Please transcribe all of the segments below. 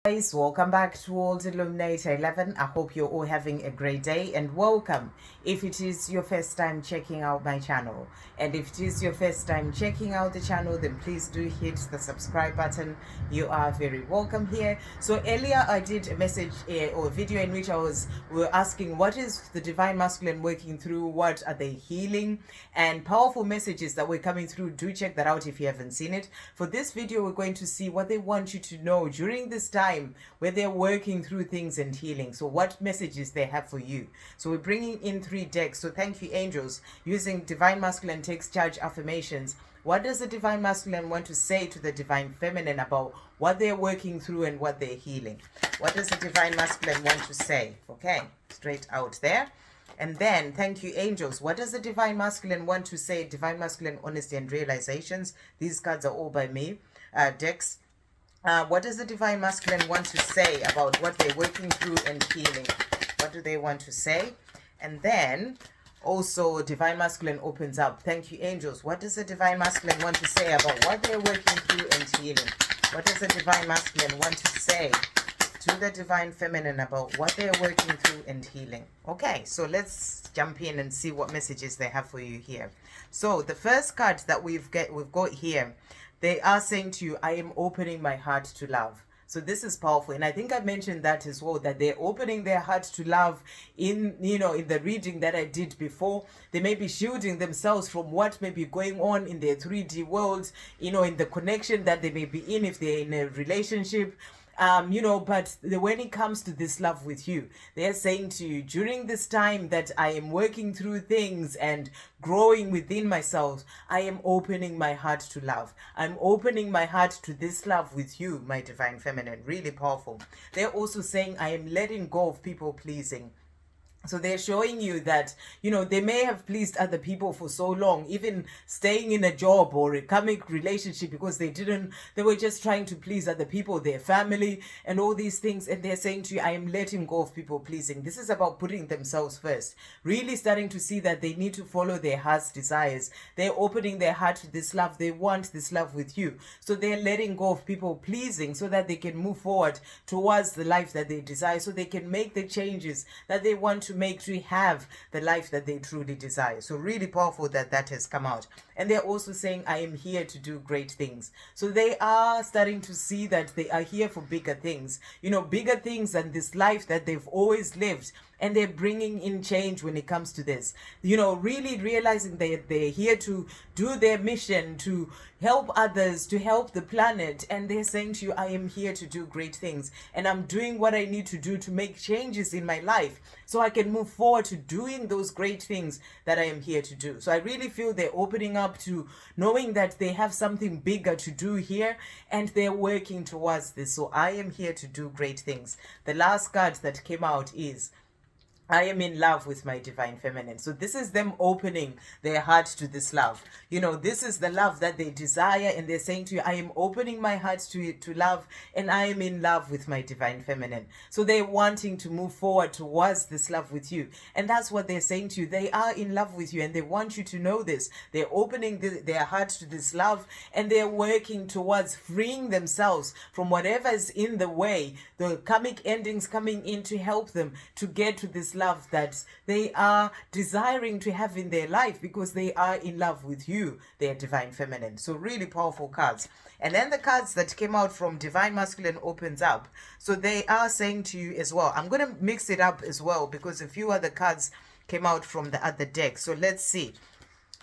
Guys, welcome back to World Illuminator 11. I hope you're all having a great day and welcome if it is your first time checking out my channel. And if it is your first time checking out the channel, then please do hit the subscribe button. You are very welcome here. So earlier I did a message or a video in which we were asking what is the Divine Masculine working through, what are they healing, and powerful messages that were coming through. Do check that out if you haven't seen it. For this video, we're going to see what they want you to know during this time where they're working through things and healing. So what messages they have for you. So we're bringing in 3 decks. So thank you, angels, using Divine Masculine takes charge affirmations. What does the Divine Masculine want to say to the Divine Feminine about what they're working through and what they're healing? What does the Divine Masculine want to say? Okay, straight out there. And then, thank you, angels. What does the Divine Masculine want to say? Divine Masculine, honesty and realizations. These cards are all by me. Decks. What does the Divine Masculine want to say about what they're working through and healing? What do they want to say? And then also Divine Masculine opens up. Thank you, angels. What does the Divine Masculine want to say about what they're working through and healing? What does the Divine Masculine want to say to the Divine Feminine about what they're working through and healing? Okay, so let's jump in and see what messages they have for you here. So the first card that we've got here, they are saying to you, I am opening my heart to love. So this is powerful. And I think I mentioned that as well, that they're opening their heart to love in the reading that I did before. They may be shielding themselves from what may be going on in their 3D world, in the connection that they may be in if they're in a relationship. But when it comes to this love with you, they're saying to you, during this time that I am working through things and growing within myself, I am opening my heart to love. I'm opening my heart to this love with you, my Divine Feminine. Really powerful. They're also saying, I am letting go of people pleasing. So they're showing you that, they may have pleased other people for so long, even staying in a job or a karmic relationship, because they were just trying to please other people, their family and all these things. And they're saying to you, I am letting go of people pleasing. This is about putting themselves first, really starting to see that they need to follow their heart's desires. They're opening their heart to this love. They want this love with you. So they're letting go of people pleasing so that they can move forward towards the life that they desire, so they can make the changes that they want to make to have the life that they truly desire. So really powerful that has come out. And they're also saying, I am here to do great things. So they are starting to see that they are here for bigger things, bigger things than this life that they've always lived. And they're bringing in change when it comes to this, really realizing that they're here to do their mission, to help others, to help the planet. And they're saying to you, I am here to do great things. And I'm doing what I need to do to make changes in my life so I can move forward to doing those great things that I am here to do. So I really feel they're opening up to knowing that they have something bigger to do here and they're working towards this. So I am here to do great things. The last card that came out is, I am in love with my Divine Feminine. So this is them opening their heart to this love. This is the love that they desire, and they're saying to you, I am opening my heart to love, and I am in love with my Divine Feminine. So they're wanting to move forward towards this love with you. And that's what they're saying to you. They are in love with you, and they want you to know this. They're opening their heart to this love, and they're working towards freeing themselves from whatever is in the way, the karmic endings coming in to help them to get to this love that they are desiring to have in their life, because they are in love with you, their Divine Feminine. So really powerful cards. And then the cards that came out from Divine Masculine opens up. So they are saying to you as well, I'm going to mix it up as well because a few other cards came out from the other deck. So let's see.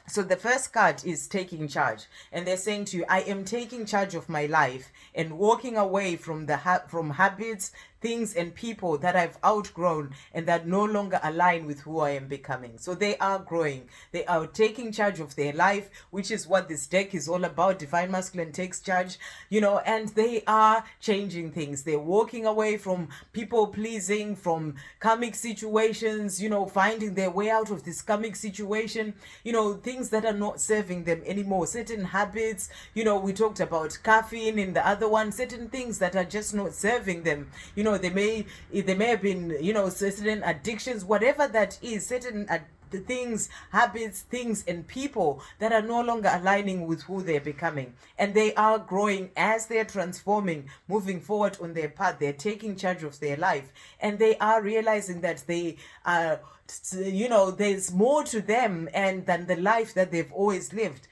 So the first card is taking charge, and they're saying to you, I am taking charge of my life and walking away from from habits, things and people that I've outgrown and that no longer align with who I am becoming. So they are growing. They are taking charge of their life, which is what this deck is all about. Divine Masculine takes charge, and they are changing things. They're walking away from people pleasing, from karmic situations, finding their way out of this karmic situation, things that are not serving them anymore. Certain habits, we talked about caffeine in the other one, certain things that are just not serving them. They may have been, certain addictions, whatever that is, certain the things, habits, things, and people that are no longer aligning with who they're becoming. And they are growing as they're transforming, moving forward on their path. They're taking charge of their life. And they are realizing that they are, there's more to them and than the life that they've always lived.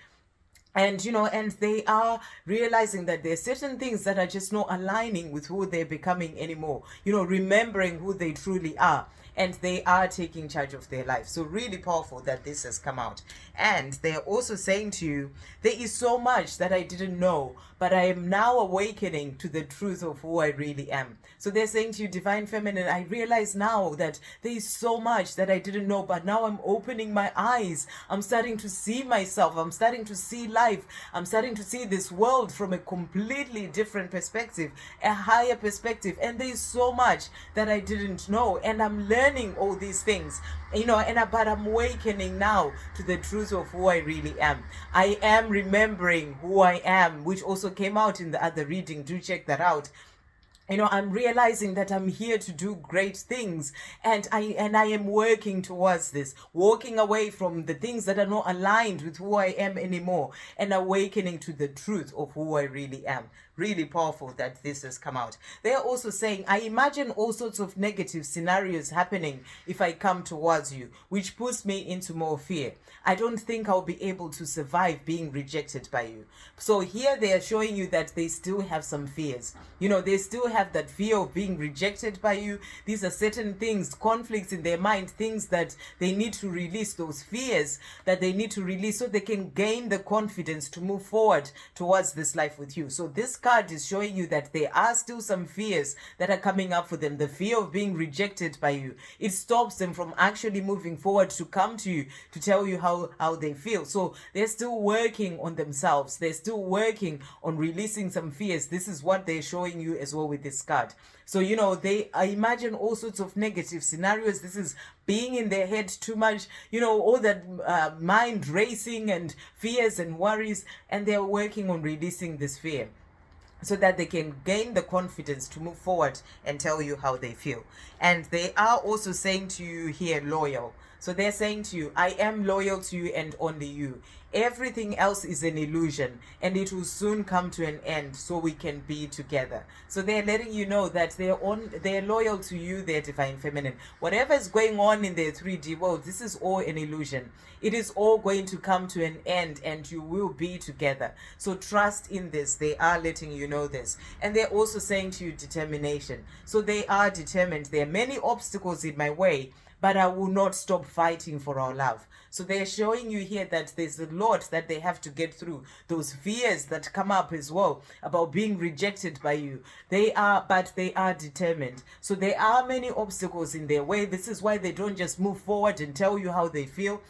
And and they are realizing that there's certain things that are just not aligning with who they're becoming anymore, remembering who they truly are, and they are taking charge of their life. So really powerful that this has come out. And they're also saying to you, there is so much that I didn't know, but I am now awakening to the truth of who I really am. So they're saying to you, Divine Feminine, I realize now that there is so much that I didn't know, but now I'm opening my eyes. I'm starting to see myself. I'm starting to see life. I'm starting to see this world from a completely different perspective, a higher perspective. And there is so much that I didn't know. And I'm learning all these things, but I'm awakening now to the truth of who I really am. I am remembering who I am, which also came out in the other reading. Do check that out. I'm realizing that I'm here to do great things, and I am working towards this, walking away from the things that are not aligned with who I am anymore, and awakening to the truth of who I really am. Really powerful that this has come out. They're also saying, I imagine all sorts of negative scenarios happening if I come towards you, which puts me into more fear. I don't think I'll be able to survive being rejected by you. So here they are showing you that they still have some fears. They still have that fear of being rejected by you. These are certain things, conflicts in their mind, things that they need to release, those fears that they need to release so they can gain the confidence to move forward towards this life with you. So this card is showing you that there are still some fears that are coming up for them. The fear of being rejected by you, it stops them from actually moving forward to come to you to tell you how they feel. So they're still working on themselves. They're still working on releasing some fears. This is what they're showing you as well with this card. So I imagine all sorts of negative scenarios. This is being in their head too much, all that mind racing and fears and worries, and they're working on releasing this fear so that they can gain the confidence to move forward and tell you how they feel. And they are also saying to you here, loyal. So they're saying to you, I am loyal to you and only you. Everything else is an illusion, and it will soon come to an end so we can be together. So they're letting you know that they're loyal to you, their Divine Feminine. Whatever is going on in their 3D world, this is all an illusion. It is all going to come to an end, and you will be together. So trust in this. They are letting you know this. And they're also saying to you, determination. So they are determined. There are many obstacles in my way, but I will not stop fighting for our love. So they're showing you here that there's a lot that they have to get through. Those fears that come up as well about being rejected by you. But they are determined. So there are many obstacles in their way. This is why they don't just move forward and tell you how they feel.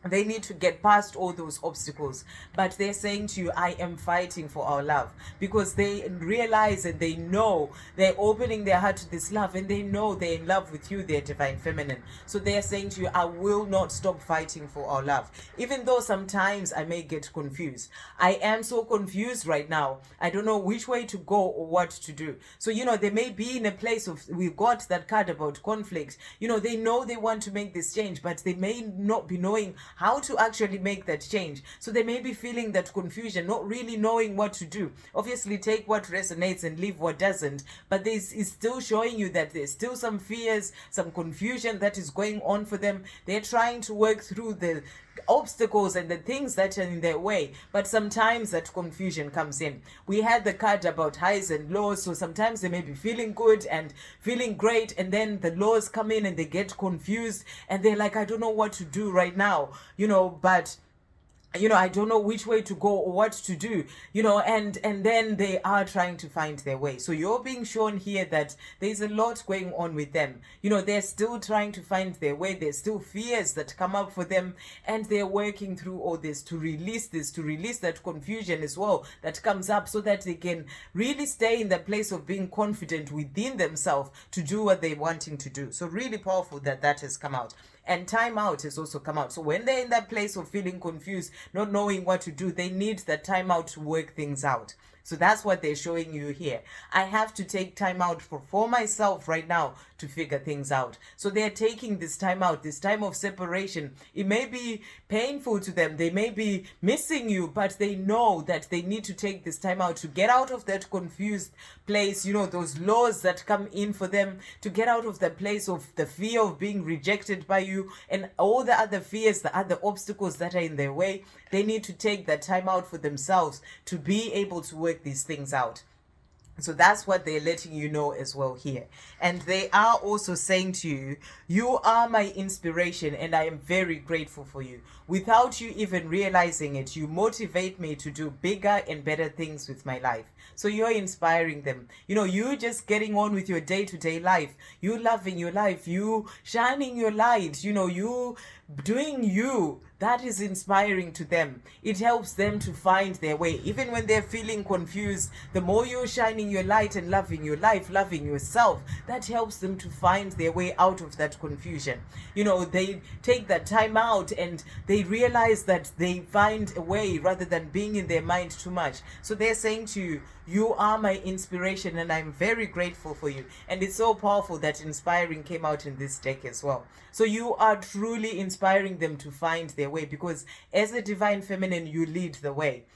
They need to get past all those obstacles. But they're saying to you, I am fighting for our love. Because they realize and they know, they're opening their heart to this love, and they know they're in love with you, their Divine Feminine. So they're saying to you, I will not stop fighting for our love. Even though sometimes I may get confused. I am so confused right now. I don't know which way to go or what to do. So, they may be in a place of, we've got that card about conflict. They know they want to make this change, but they may not be knowing how to actually make that change. So they may be feeling that confusion, not really knowing what to do. Obviously, take what resonates and leave what doesn't. But this is still showing you that there's still some fears, some confusion that is going on for them. They're trying to work through the obstacles and the things that are in their way, but sometimes that confusion comes in. We had the card about highs and lows, so sometimes they may be feeling good and feeling great, and then the lows come in and they get confused and they're like, I don't know what to do right now, but I don't know which way to go or what to do, and then they are trying to find their way. So you're being shown here that there's a lot going on with them. They're still trying to find their way. There's still fears that come up for them, and they're working through all this to release that confusion as well that comes up, so that they can really stay in the place of being confident within themselves to do what they're wanting to do. So really powerful that has come out. And time out has also come out. So when they're in that place of feeling confused, not knowing what to do, they need that time out to work things out. So that's what they're showing you here. I have to take time out for myself right now to figure things out. So they're taking this time out, this time of separation. It may be painful to them. They may be missing you, but they know that they need to take this time out to get out of that confused place, those laws that come in for them, to get out of the place of the fear of being rejected by you and all the other fears, the other obstacles that are in their way. They need to take that time out for themselves to be able to work these things out. So that's what they're letting you know as well here. And they are also saying to you, you are my inspiration and I am very grateful for you. Without you even realizing it, you motivate me to do bigger and better things with my life. So you're inspiring them. You just getting on with your day-to-day life. You loving your life. You shining your light. You doing you. That is inspiring to them. It helps them to find their way. Even when they're feeling confused, the more you're shining your light and loving your life, loving yourself, that helps them to find their way out of that confusion. They take that time out and they realize that they find a way rather than being in their mind too much. So they're saying to you, you are my inspiration and I'm very grateful for you. And it's so powerful that inspiring came out in this deck as well. So you are truly inspiring them to find their way, because as a divine feminine, you lead the way.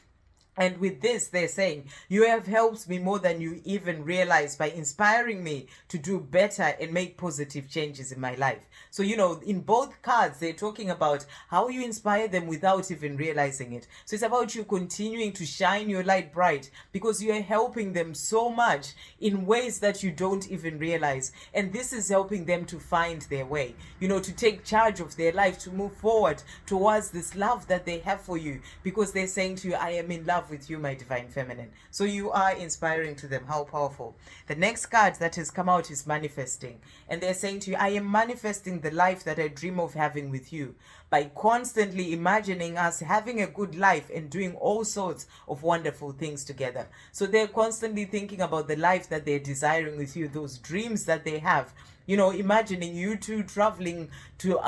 And with this, they're saying, you have helped me more than you even realize by inspiring me to do better and make positive changes in my life. So, in both cards, they're talking about how you inspire them without even realizing it. So it's about you continuing to shine your light bright because you are helping them so much in ways that you don't even realize. And this is helping them to find their way, to take charge of their life, to move forward towards this love that they have for you, because they're saying to you, I am in love with you, my divine feminine. So you are inspiring to them. How powerful. The next card that has come out is manifesting, and they're saying to you, I am manifesting the life that I dream of having with you by constantly imagining us having a good life and doing all sorts of wonderful things together. So they're constantly thinking about the life that they're desiring with you, those dreams that they have, imagining you two traveling to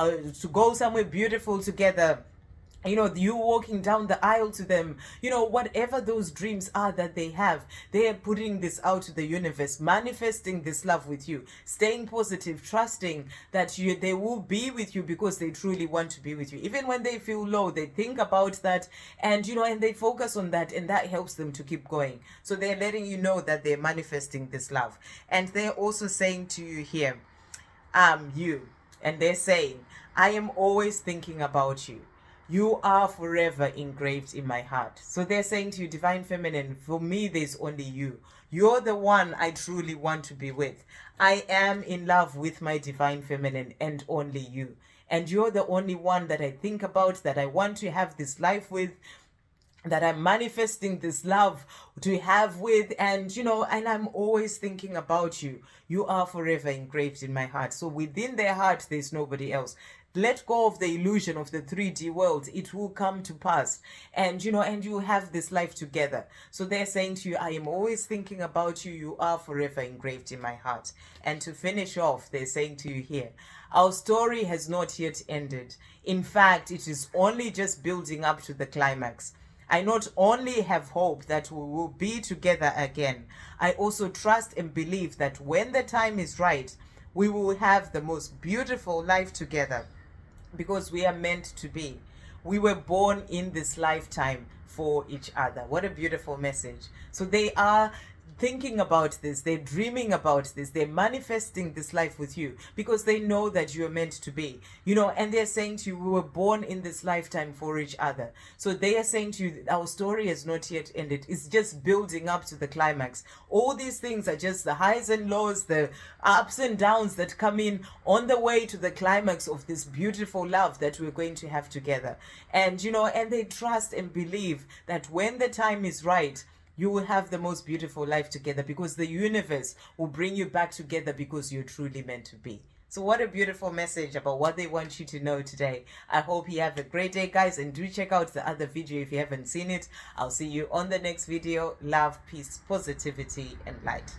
go somewhere beautiful together, you walking down the aisle to them, whatever those dreams are that they have, they are putting this out to the universe, manifesting this love with you, staying positive, trusting that they will be with you because they truly want to be with you. Even when they feel low, they think about that and, and they focus on that, and that helps them to keep going. So they're letting you know that they're manifesting this love. And they're also saying to you here, and they're saying, I am always thinking about you. You are forever engraved in my heart. So they're saying to you, divine feminine, for me, there's only you. You're the one I truly want to be with. I am in love with my divine feminine and only you. And you're the only one that I think about, that I want to have this life with, that I'm manifesting this love to have with, and and I'm always thinking about you. You are forever engraved in my heart. So within their heart, there's nobody else. Let go of the illusion of the 3D world. It will come to pass. And, and you have this life together. So they're saying to you, I am always thinking about you. You are forever engraved in my heart. And to finish off, they're saying to you here, our story has not yet ended. In fact, it is only just building up to the climax. I not only have hope that we will be together again, I also trust and believe that when the time is right, we will have the most beautiful life together, because we are meant to be. We were born in this lifetime for each other. What a beautiful message. So they are thinking about this, they're dreaming about this, they're manifesting this life with you because they know that you're meant to be, and they're saying to you, we were born in this lifetime for each other. So they are saying to you, our story has not yet ended. It's just building up to the climax. All these things are just the highs and lows, the ups and downs that come in on the way to the climax of this beautiful love that we're going to have together. And, and they trust and believe that when the time is right, you will have the most beautiful life together, because the universe will bring you back together because you're truly meant to be. So what a beautiful message about what they want you to know today. I hope you have a great day, guys, and do check out the other video if you haven't seen it. I'll see you on the next video. Love, peace, positivity, and light.